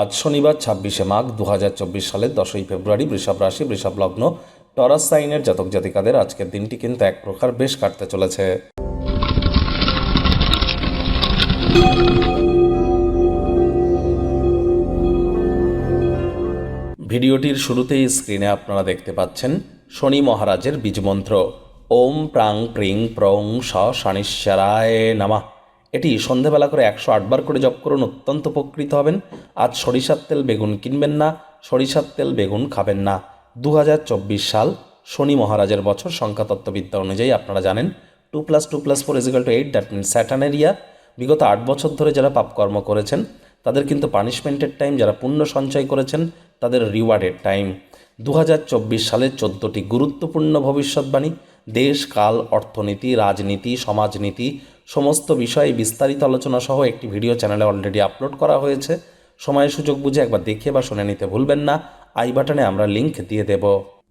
আজ শনিবার ২৬শে মাঘ ২০২৪ সালের ১০ই ফেব্রুয়ারি। বৃষভ রাশি, বৃষভ লগ্ন, টরাস সাইনের জাতক জাতিকাদের আজকের দিনটি কিন্তু এক প্রকার বেশ কাটতে চলেছে। ভিডিওটির শুরুতেই স্ক্রিনে আপনারা দেখতে পাচ্ছেন শনি মহারাজের বীজমন্ত্র ওম প্রাং প্রিং প্রং স শনিশ্বরায় নমঃ। এটি সন্ধেবেলা করে ১০৮ বার করে জপ করুন, অত্যন্ত উপকৃত হবেন। আজ সরিষার তেল বেগুন কিনবেন না, সরিষার তেল বেগুন খাবেন না। ২০২৪ সাল শনি মহারাজের বছর। সংখ্যাতত্ত্ববিদ্যা অনুযায়ী আপনারা জানেন 2+2+4 = 8, দ্যাট মিনস স্যাটার্নের ইয়ার। বিগত ৮ বছর ধরে যারা পাপকর্ম করেছেন তাদের কিন্তু পানিশমেন্টের টাইম, যারা পুণ্য সঞ্চয় করেছেন তাদের রিওয়ার্ডের টাইম। ২০২৪ সালের ১৪টি গুরুত্বপূর্ণ ভবিষ্যৎবাণী, দেশ, কাল, অর্থনীতি, রাজনীতি, সমাজনীতি সমস্ত বিষয়ে বিস্তারিত আলোচনা সহ একটি ভিডিও চ্যানেলে অলরেডি আপলোড করা হয়েছে। সময় সুযোগ বুঝে একবার দেখে বা শুনে নিতে ভুলবেন না। আই বাটনে আমরা লিঙ্ক দিয়ে দেব।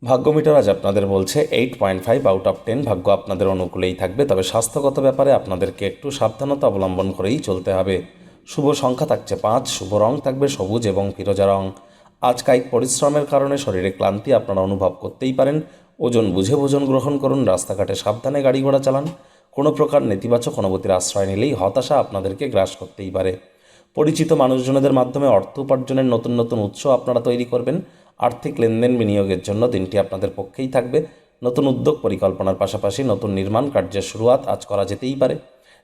ভাগ্যমিটার আজ আপনাদের বলছে 8.5 আউট অফ 10। ভাগ্য আপনাদের অনুকূলেই থাকবে, তবে স্বাস্থ্যগত ব্যাপারে আপনাদেরকে একটু সাবধানতা অবলম্বন করেই চলতে হবে। শুভ সংখ্যা থাকছে 5, শুভ রং থাকবে সবুজ এবং ফিরোজা রং। আজ কায়িক পরিশ্রমের কারণে শরীরে ক্লান্তি আপনারা অনুভব করতেই পারেন। ওজন বুঝে ভোজন গ্রহণ করুন, রাস্তাঘাটে সাবধানে গাড়ি ঘোড়া চালান। কোনো প্রকার নেতিবাচক অনুভূতির আশ্রয় নিলেই হতাশা আপনাদেরকে গ্রাস করতেই পারে। পরিচিত মানুষজনদের মাধ্যমে অর্থ উপার্জনের নতুন নতুন উৎস আপনারা তৈরি করবেন। আর্থিক লেনদেন বিনিয়োগের জন্য দিনটি আপনাদের পক্ষেই থাকবে। নতুন উদ্যোগ পরিকল্পনার পাশাপাশি নতুন নির্মাণ কার্যের শুরুয়াত আজ করা যেতেই পারে।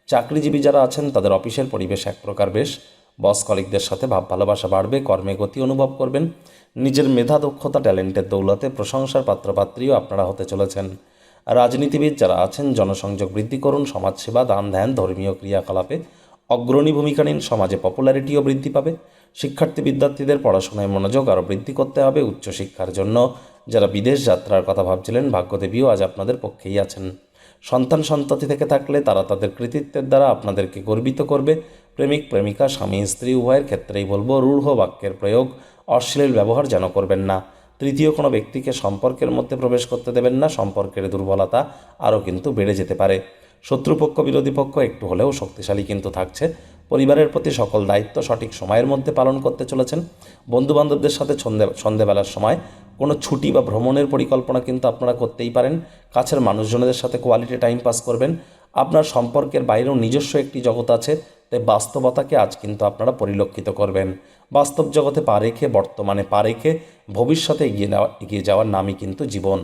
চাকরিজীবী যারা আছেন তাদের অফিসের পরিবেশ এক প্রকার বেশ। বস কলিগদের সাথে ভাব ভালোবাসা বাড়বে, কর্মে গতি অনুভব করবেন। নিজের মেধা, দক্ষতা, ট্যালেন্টের দৌলতে প্রশংসার পাত্রপাত্রীও আপনারা হতে চলেছেন। রাজনীতিবিদ যারা আছেন জনসংযোগ বৃদ্ধি করুন, সমাজসেবা, দান ধ্যান, ধর্মীয় ক্রিয়াকলাপে অগ্রণী ভূমিকা নিন। সমাজে পপুলারিটিও বৃদ্ধি পাবে। শিক্ষার্থী বিদ্যার্থীদের পড়াশোনায় মনোযোগ আরও বৃদ্ধি করতে হবে। উচ্চশিক্ষার জন্য যারা বিদেশ যাত্রার কথা ভাবছিলেন, ভাগ্যদেবীও আজ আপনাদের পক্ষেই আছেন। সন্তান সন্ততি থেকে থাকলে তারা তাদের কৃতিত্বের দ্বারা আপনাদেরকে গর্বিত করবে। প্রেমিক প্রেমিকা, স্বামী স্ত্রী উভয়ের ক্ষেত্রেই বলবো রূঢ় বাক্যের প্রয়োগ, অশ্লীল ব্যবহার যেন করবেন না। তৃতীয় কোনো ব্যক্তিকে সম্পর্কের মধ্যে প্রবেশ করতে দেবেন না। সম্পর্কের দুর্বলতা আরও কিন্তু বেড়ে যেতে পারে। শত্রুপক্ষ বিরোধী পক্ষ একটু হলেও শক্তিশালী কিন্তু থাকছে। পরিবারের প্রতি সকল দায়িত্ব সঠিক সময়ের মধ্যে পালন করতে চলেছেন। বন্ধুবান্ধবদের সাথে সন্ধেবেলার সময় কোনো ছুটি বা ভ্রমণের পরিকল্পনা কিন্তু আপনারা করতেই পারেন। কাছের মানুষজনদের সাথে কোয়ালিটি টাইম পাস করবেন। আপনার সম্পর্কের বাইরেও নিজস্ব একটি জগৎ আছে, তাই বাস্তবতাকে আজ কিন্তু আপনারা পরিলক্ষিত করবেন। বাস্তব জগতে পা রেখে, বর্তমানে পা রেখে ভবিষ্যতে এগিয়ে যাওয়ার নামই কিন্তু জীবন।